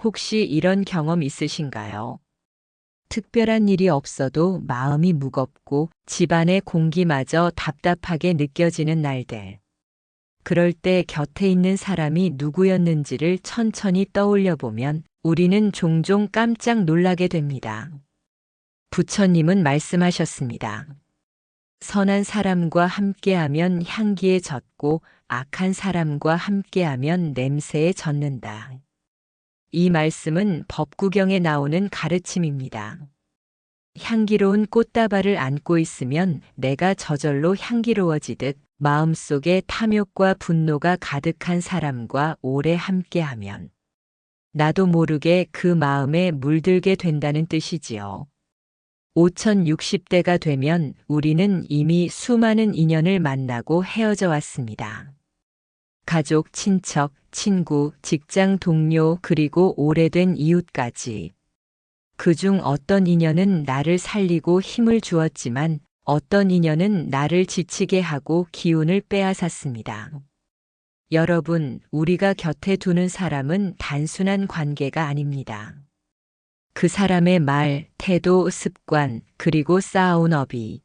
혹시 이런 경험 있으신가요? 특별한 일이 없어도 마음이 무겁고 집안의 공기마저 답답하게 느껴지는 날들. 그럴 때 곁에 있는 사람이 누구였는지를 천천히 떠올려 보면 우리는 종종 깜짝 놀라게 됩니다. 부처님은 말씀하셨습니다. 선한 사람과 함께하면 향기에 젖고 악한 사람과 함께하면 냄새에 젖는다. 이 말씀은 법구경에 나오는 가르침입니다. 향기로운 꽃다발을 안고 있으면 내가 저절로 향기로워지듯 마음속에 탐욕과 분노가 가득한 사람과 오래 함께하면 나도 모르게 그 마음에 물들게 된다는 뜻이지요. 5060대가 되면 우리는 이미 수많은 인연을 만나고 헤어져 왔습니다. 가족, 친척, 친구, 직장 동료, 그리고 오래된 이웃까지. 그중 어떤 인연은 나를 살리고 힘을 주었지만 어떤 인연은 나를 지치게 하고 기운을 빼앗았습니다. 여러분, 우리가 곁에 두는 사람은 단순한 관계가 아닙니다. 그 사람의 말, 태도, 습관, 그리고 쌓아온 업이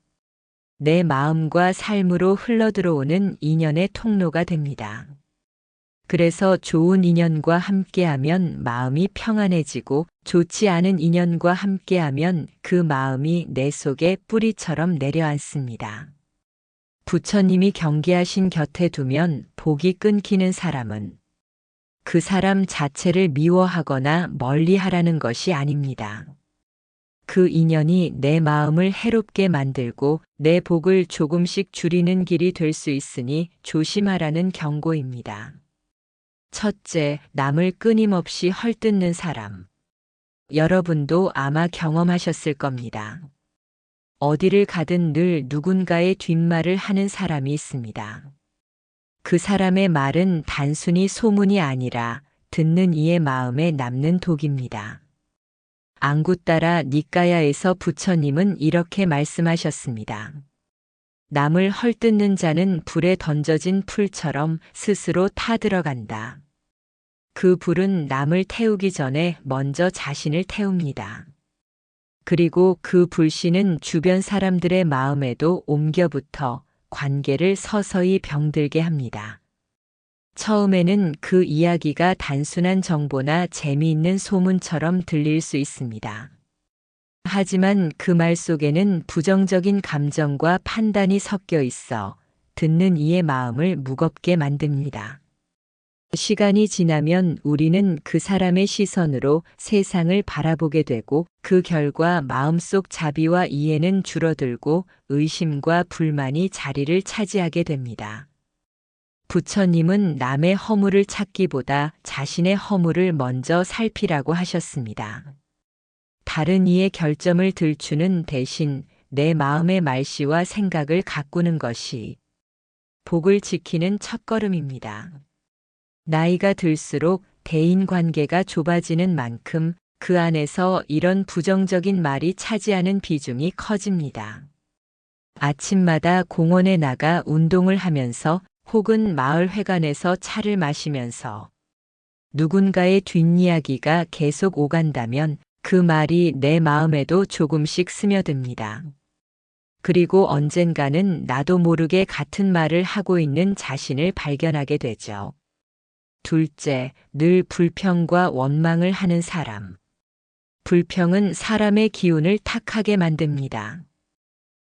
내 마음과 삶으로 흘러들어오는 인연의 통로가 됩니다. 그래서 좋은 인연과 함께하면 마음이 평안해지고 좋지 않은 인연과 함께하면 그 마음이 내 속에 뿌리처럼 내려앉습니다. 부처님이 경계하신 곁에 두면 복이 끊기는 사람은 그 사람 자체를 미워하거나 멀리하라는 것이 아닙니다. 그 인연이 내 마음을 해롭게 만들고 내 복을 조금씩 줄이는 길이 될 수 있으니 조심하라는 경고입니다. 첫째, 남을 끊임없이 헐뜯는 사람. 여러분도 아마 경험하셨을 겁니다. 어디를 가든 늘 누군가의 뒷말을 하는 사람이 있습니다. 그 사람의 말은 단순히 소문이 아니라 듣는 이의 마음에 남는 독입니다. 앙구따라 니까야에서 부처님은 이렇게 말씀하셨습니다. 남을 헐뜯는 자는 불에 던져진 풀처럼 스스로 타들어간다. 그 불은 남을 태우기 전에 먼저 자신을 태웁니다. 그리고 그 불씨는 주변 사람들의 마음에도 옮겨붙어 관계를 서서히 병들게 합니다. 처음에는 그 이야기가 단순한 정보나 재미있는 소문처럼 들릴 수 있습니다. 하지만 그 말 속에는 부정적인 감정과 판단이 섞여 있어 듣는 이의 마음을 무겁게 만듭니다. 시간이 지나면 우리는 그 사람의 시선으로 세상을 바라보게 되고 그 결과 마음속 자비와 이해는 줄어들고 의심과 불만이 자리를 차지하게 됩니다. 부처님은 남의 허물을 찾기보다 자신의 허물을 먼저 살피라고 하셨습니다. 다른 이의 결점을 들추는 대신 내 마음의 말씨와 생각을 가꾸는 것이 복을 지키는 첫걸음입니다. 나이가 들수록 대인관계가 좁아지는 만큼 그 안에서 이런 부정적인 말이 차지하는 비중이 커집니다. 아침마다 공원에 나가 운동을 하면서 혹은 마을회관에서 차를 마시면서 누군가의 뒷이야기가 계속 오간다면 그 말이 내 마음에도 조금씩 스며듭니다. 그리고 언젠가는 나도 모르게 같은 말을 하고 있는 자신을 발견하게 되죠. 둘째, 늘 불평과 원망을 하는 사람. 불평은 사람의 기운을 탁하게 만듭니다.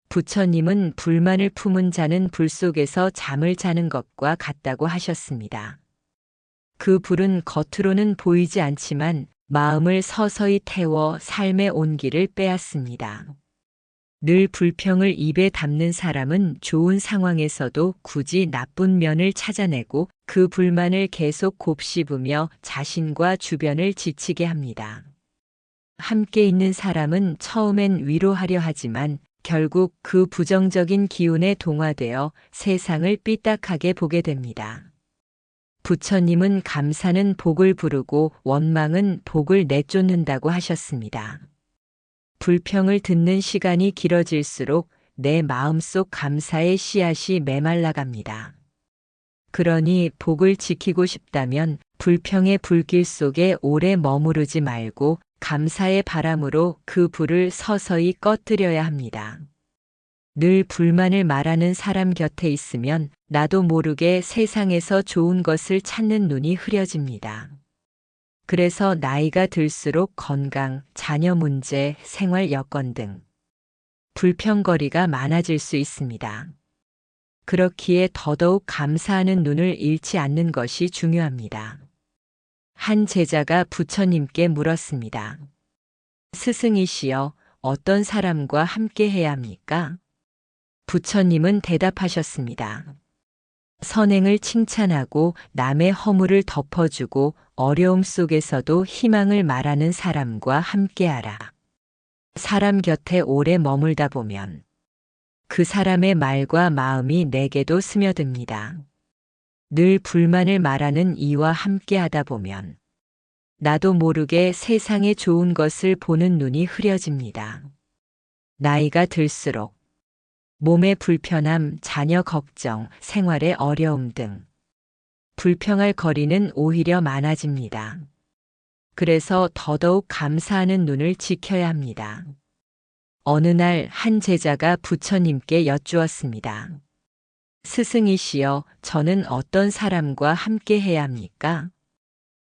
부처님은 불만을 품은 자는 불 속에서 잠을 자는 것과 같다고 하셨습니다. 그 불은 겉으로는 보이지 않지만 마음을 서서히 태워 삶의 온기를 빼앗습니다. 늘 불평을 입에 담는 사람은 좋은 상황에서도 굳이 나쁜 면을 찾아내고 그 불만을 계속 곱씹으며 자신과 주변을 지치게 합니다. 함께 있는 사람은 처음엔 위로하려 하지만 결국 그 부정적인 기운에 동화되어 세상을 삐딱하게 보게 됩니다. 부처님은 감사는 복을 부르고 원망은 복을 내쫓는다고 하셨습니다. 불평을 듣는 시간이 길어질수록 내 마음속 감사의 씨앗이 메말라갑니다. 그러니 복을 지키고 싶다면 불평의 불길 속에 오래 머무르지 말고 감사의 바람으로 그 불을 서서히 꺼뜨려야 합니다. 늘 불만을 말하는 사람 곁에 있으면 나도 모르게 세상에서 좋은 것을 찾는 눈이 흐려집니다. 그래서 나이가 들수록 건강, 자녀 문제, 생활 여건 등 불평거리가 많아질 수 있습니다. 그렇기에 더더욱 감사하는 눈을 잃지 않는 것이 중요합니다. 한 제자가 부처님께 물었습니다. 스승이시여, 어떤 사람과 함께 해야 합니까? 부처님은 대답하셨습니다. 선행을 칭찬하고 남의 허물을 덮어주고 어려움 속에서도 희망을 말하는 사람과 함께하라. 사람 곁에 오래 머물다 보면 그 사람의 말과 마음이 내게도 스며듭니다. 늘 불만을 말하는 이와 함께하다 보면 나도 모르게 세상에 좋은 것을 보는 눈이 흐려집니다. 나이가 들수록 몸의 불편함, 자녀 걱정, 생활의 어려움 등 불평할 거리는 오히려 많아집니다. 그래서 더더욱 감사하는 눈을 지켜야 합니다. 어느 날 한 제자가 부처님께 여쭈었습니다. 스승이시여, 저는 어떤 사람과 함께 해야 합니까?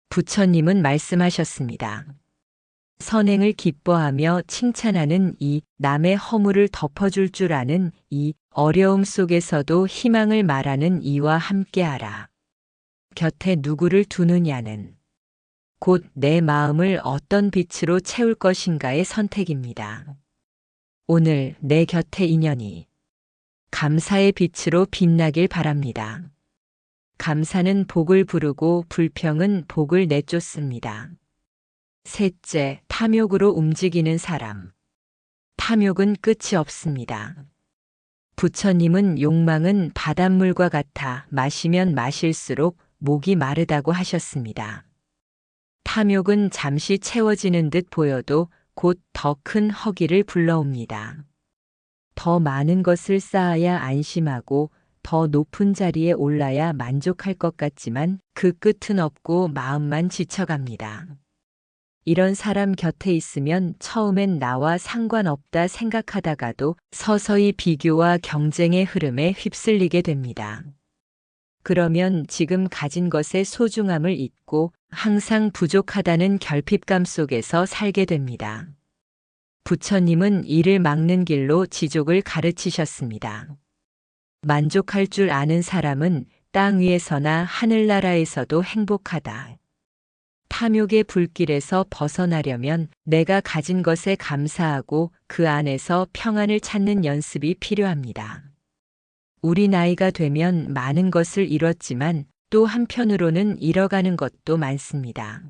부처님은 말씀하셨습니다. 선행을 기뻐하며 칭찬하는 이, 남의 허물을 덮어줄 줄 아는 이, 어려움 속에서도 희망을 말하는 이와 함께하라. 곁에 누구를 두느냐는 곧 내 마음을 어떤 빛으로 채울 것인가의 선택입니다. 오늘 내 곁에 인연이 감사의 빛으로 빛나길 바랍니다. 감사는 복을 부르고 불평은 복을 내쫓습니다. 셋째, 탐욕으로 움직이는 사람. 탐욕은 끝이 없습니다. 부처님은 욕망은 바닷물과 같아 마시면 마실수록 목이 마르다고 하셨습니다. 탐욕은 잠시 채워지는 듯 보여도 곧 더 큰 허기를 불러옵니다. 더 많은 것을 쌓아야 안심하고 더 높은 자리에 올라야 만족할 것 같지만 그 끝은 없고 마음만 지쳐갑니다. 이런 사람 곁에 있으면 처음엔 나와 상관없다 생각하다가도 서서히 비교와 경쟁의 흐름에 휩쓸리게 됩니다. 그러면 지금 가진 것의 소중함을 잊고 항상 부족하다는 결핍감 속에서 살게 됩니다. 부처님은 이를 막는 길로 지족을 가르치셨습니다. 만족할 줄 아는 사람은 땅 위에서나 하늘나라에서도 행복하다. 탐욕의 불길에서 벗어나려면 내가 가진 것에 감사하고 그 안에서 평안을 찾는 연습이 필요합니다. 우리 나이가 되면 많은 것을 잃었지만 또 한편으로는 잃어가는 것도 많습니다.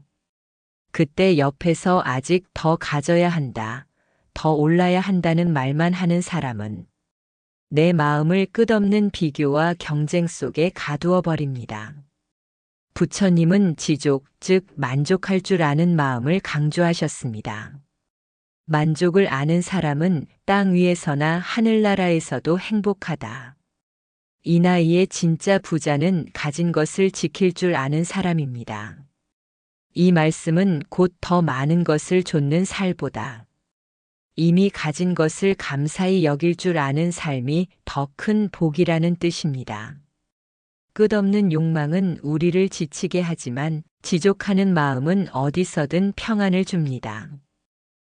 그때 옆에서 아직 더 가져야 한다, 더 올라야 한다는 말만 하는 사람은 내 마음을 끝없는 비교와 경쟁 속에 가두어 버립니다. 부처님은 지족, 즉 만족할 줄 아는 마음을 강조하셨습니다. 만족을 아는 사람은 땅 위에서나 하늘나라에서도 행복하다. 이 나이에 진짜 부자는 가진 것을 지킬 줄 아는 사람입니다. 이 말씀은 곧 더 많은 것을 좇는 살보다 이미 가진 것을 감사히 여길 줄 아는 삶이 더 큰 복이라는 뜻입니다. 끝없는 욕망은 우리를 지치게 하지만 지족하는 마음은 어디서든 평안을 줍니다.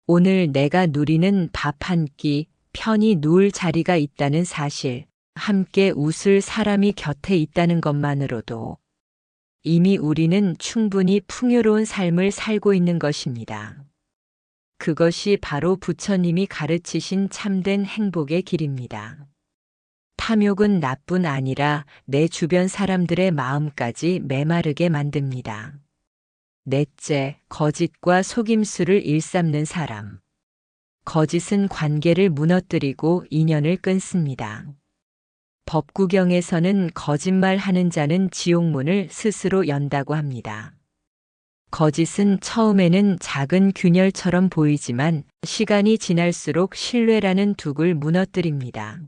오늘 내가 누리는 밥 한 끼, 편히 누울 자리가 있다는 사실, 함께 웃을 사람이 곁에 있다는 것만으로도 이미 우리는 충분히 풍요로운 삶을 살고 있는 것입니다. 그것이 바로 부처님이 가르치신 참된 행복의 길입니다. 탐욕은 나뿐 아니라 내 주변 사람들의 마음까지 메마르게 만듭니다. 넷째, 거짓과 속임수를 일삼는 사람. 거짓은 관계를 무너뜨리고 인연을 끊습니다. 법구경에서는 거짓말하는 자는 지옥문을 스스로 연다고 합니다. 거짓은 처음에는 작은 균열처럼 보이지만 시간이 지날수록 신뢰라는 둑을 무너뜨립니다.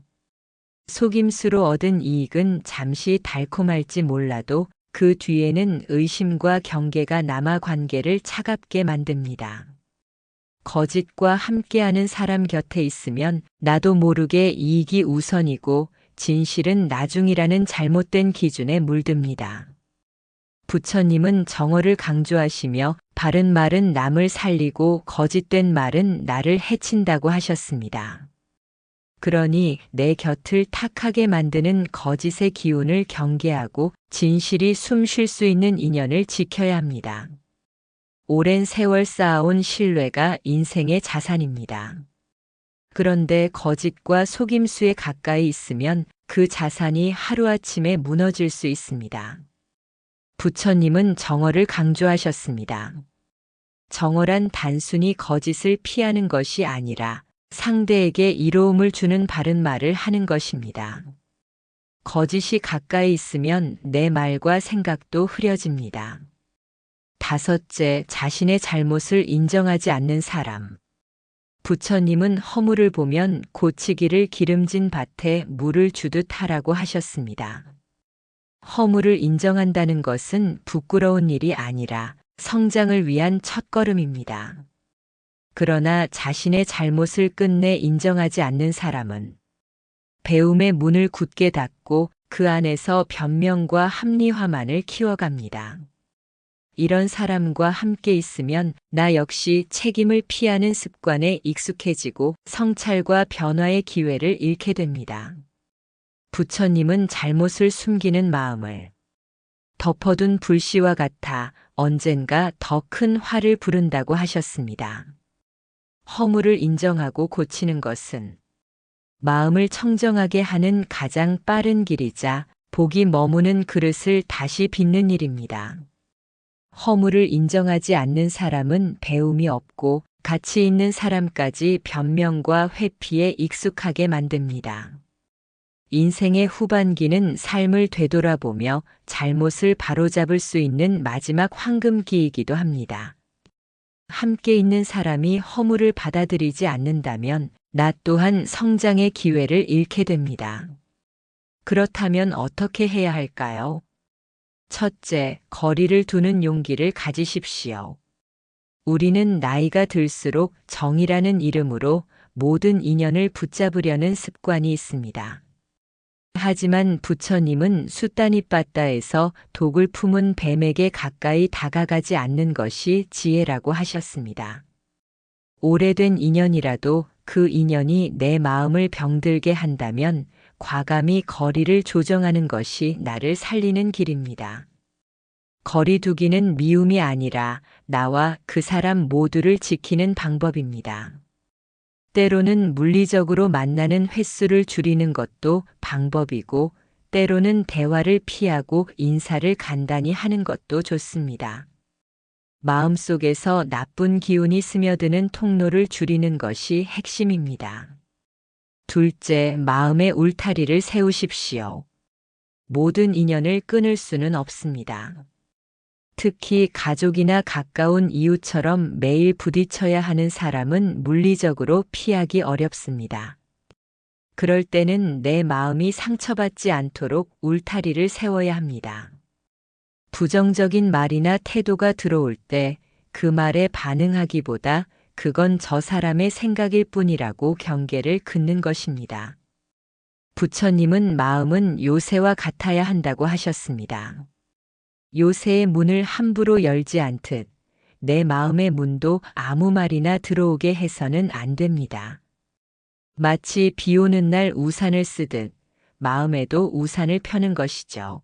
속임수로 얻은 이익은 잠시 달콤할지 몰라도 그 뒤에는 의심과 경계가 남아 관계를 차갑게 만듭니다. 거짓과 함께하는 사람 곁에 있으면 나도 모르게 이익이 우선이고 진실은 나중이라는 잘못된 기준에 물듭니다. 부처님은 정어를 강조하시며 바른 말은 남을 살리고 거짓된 말은 나를 해친다고 하셨습니다. 그러니 내 곁을 탁하게 만드는 거짓의 기운을 경계하고 진실이 숨 쉴 수 있는 인연을 지켜야 합니다. 오랜 세월 쌓아온 신뢰가 인생의 자산입니다. 그런데 거짓과 속임수에 가까이 있으면 그 자산이 하루아침에 무너질 수 있습니다. 부처님은 정어를 강조하셨습니다. 정어란 단순히 거짓을 피하는 것이 아니라 상대에게 이로움을 주는 바른 말을 하는 것입니다. 거짓이 가까이 있으면 내 말과 생각도 흐려집니다. 다섯째, 자신의 잘못을 인정하지 않는 사람. 부처님은 허물을 보면 고치기를 기름진 밭에 물을 주듯 하라고 하셨습니다. 허물을 인정한다는 것은 부끄러운 일이 아니라 성장을 위한 첫걸음입니다. 그러나 자신의 잘못을 끝내 인정하지 않는 사람은 배움의 문을 굳게 닫고 그 안에서 변명과 합리화만을 키워갑니다. 이런 사람과 함께 있으면 나 역시 책임을 피하는 습관에 익숙해지고 성찰과 변화의 기회를 잃게 됩니다. 부처님은 잘못을 숨기는 마음을 덮어둔 불씨와 같아 언젠가 더 큰 화를 부른다고 하셨습니다. 허물을 인정하고 고치는 것은 마음을 청정하게 하는 가장 빠른 길이자 복이 머무는 그릇을 다시 빚는 일입니다. 허물을 인정하지 않는 사람은 배움이 없고 가치 있는 사람까지 변명과 회피에 익숙하게 만듭니다. 인생의 후반기는 삶을 되돌아보며 잘못을 바로잡을 수 있는 마지막 황금기이기도 합니다. 함께 있는 사람이 허물을 받아들이지 않는다면 나 또한 성장의 기회를 잃게 됩니다. 그렇다면 어떻게 해야 할까요? 첫째, 거리를 두는 용기를 가지십시오. 우리는 나이가 들수록 정이라는 이름으로 모든 인연을 붙잡으려는 습관이 있습니다. 하지만 부처님은 숫다니빠따에서 독을 품은 뱀에게 가까이 다가가지 않는 것이 지혜라고 하셨습니다. 오래된 인연이라도 그 인연이 내 마음을 병들게 한다면 과감히 거리를 조정하는 것이 나를 살리는 길입니다. 거리 두기는 미움이 아니라 나와 그 사람 모두를 지키는 방법입니다. 때로는 물리적으로 만나는 횟수를 줄이는 것도 방법이고, 때로는 대화를 피하고 인사를 간단히 하는 것도 좋습니다. 마음속에서 나쁜 기운이 스며드는 통로를 줄이는 것이 핵심입니다. 둘째, 마음의 울타리를 세우십시오. 모든 인연을 끊을 수는 없습니다. 특히 가족이나 가까운 이웃처럼 매일 부딪혀야 하는 사람은 물리적으로 피하기 어렵습니다. 그럴 때는 내 마음이 상처받지 않도록 울타리를 세워야 합니다. 부정적인 말이나 태도가 들어올 때 그 말에 반응하기보다 그건 저 사람의 생각일 뿐이라고 경계를 긋는 것입니다. 부처님은 마음은 요새와 같아야 한다고 하셨습니다. 요새의 문을 함부로 열지 않듯 내 마음의 문도 아무 말이나 들어오게 해서는 안 됩니다. 마치 비 오는 날 우산을 쓰듯 마음에도 우산을 펴는 것이죠.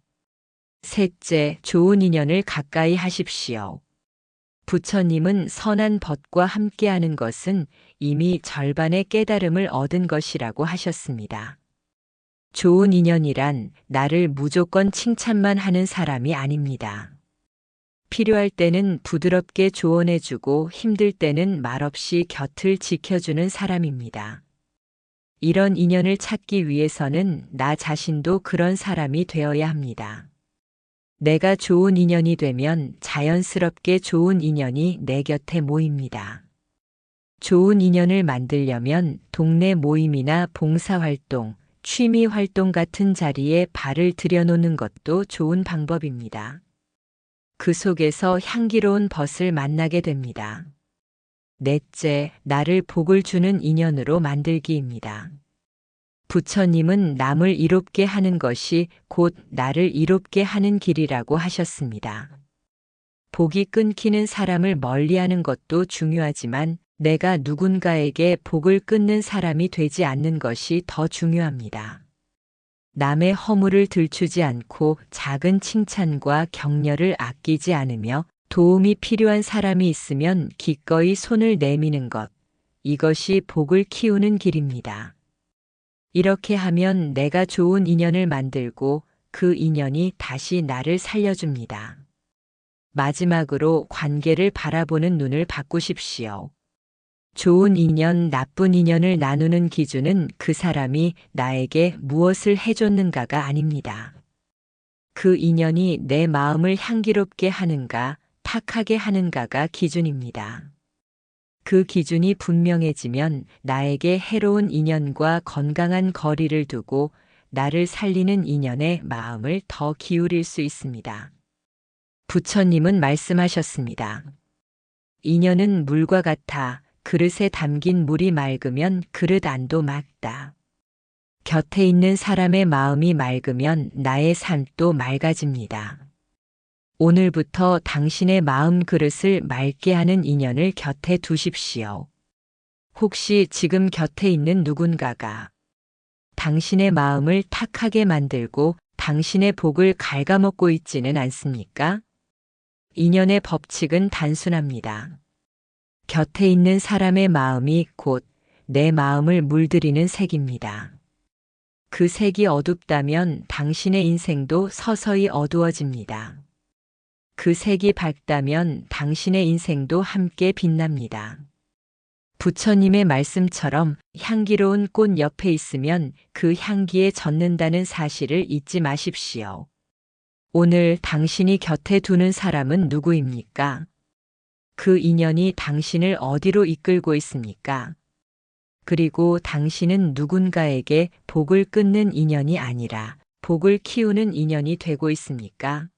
셋째, 좋은 인연을 가까이 하십시오. 부처님은 선한 벗과 함께하는 것은 이미 절반의 깨달음을 얻은 것이라고 하셨습니다. 좋은 인연이란 나를 무조건 칭찬만 하는 사람이 아닙니다. 필요할 때는 부드럽게 조언해주고 힘들 때는 말없이 곁을 지켜주는 사람입니다. 이런 인연을 찾기 위해서는 나 자신도 그런 사람이 되어야 합니다. 내가 좋은 인연이 되면 자연스럽게 좋은 인연이 내 곁에 모입니다. 좋은 인연을 만들려면 동네 모임이나 봉사활동, 취미 활동 같은 자리에 발을 들여놓는 것도 좋은 방법입니다. 그 속에서 향기로운 벗을 만나게 됩니다. 넷째, 나를 복을 주는 인연으로 만들기입니다. 부처님은 남을 이롭게 하는 것이 곧 나를 이롭게 하는 길이라고 하셨습니다. 복이 끊기는 사람을 멀리하는 것도 중요하지만 내가 누군가에게 복을 끊는 사람이 되지 않는 것이 더 중요합니다. 남의 허물을 들추지 않고 작은 칭찬과 격려를 아끼지 않으며 도움이 필요한 사람이 있으면 기꺼이 손을 내미는 것, 이것이 복을 키우는 길입니다. 이렇게 하면 내가 좋은 인연을 만들고 그 인연이 다시 나를 살려줍니다. 마지막으로 관계를 바라보는 눈을 바꾸십시오. 좋은 인연, 나쁜 인연을 나누는 기준은 그 사람이 나에게 무엇을 해줬는가가 아닙니다. 그 인연이 내 마음을 향기롭게 하는가, 탁하게 하는가가 기준입니다. 그 기준이 분명해지면 나에게 해로운 인연과 건강한 거리를 두고 나를 살리는 인연에 마음을 더 기울일 수 있습니다. 부처님은 말씀하셨습니다. 인연은 물과 같아 그릇에 담긴 물이 맑으면 그릇 안도 맑다. 곁에 있는 사람의 마음이 맑으면 나의 삶도 맑아집니다. 오늘부터 당신의 마음 그릇을 맑게 하는 인연을 곁에 두십시오. 혹시 지금 곁에 있는 누군가가 당신의 마음을 탁하게 만들고 당신의 복을 갉아먹고 있지는 않습니까? 인연의 법칙은 단순합니다. 곁에 있는 사람의 마음이 곧 내 마음을 물들이는 색입니다. 그 색이 어둡다면 당신의 인생도 서서히 어두워집니다. 그 색이 밝다면 당신의 인생도 함께 빛납니다. 부처님의 말씀처럼 향기로운 꽃 옆에 있으면 그 향기에 젖는다는 사실을 잊지 마십시오. 오늘 당신이 곁에 두는 사람은 누구입니까? 그 인연이 당신을 어디로 이끌고 있습니까? 그리고 당신은 누군가에게 복을 끊는 인연이 아니라 복을 키우는 인연이 되고 있습니까?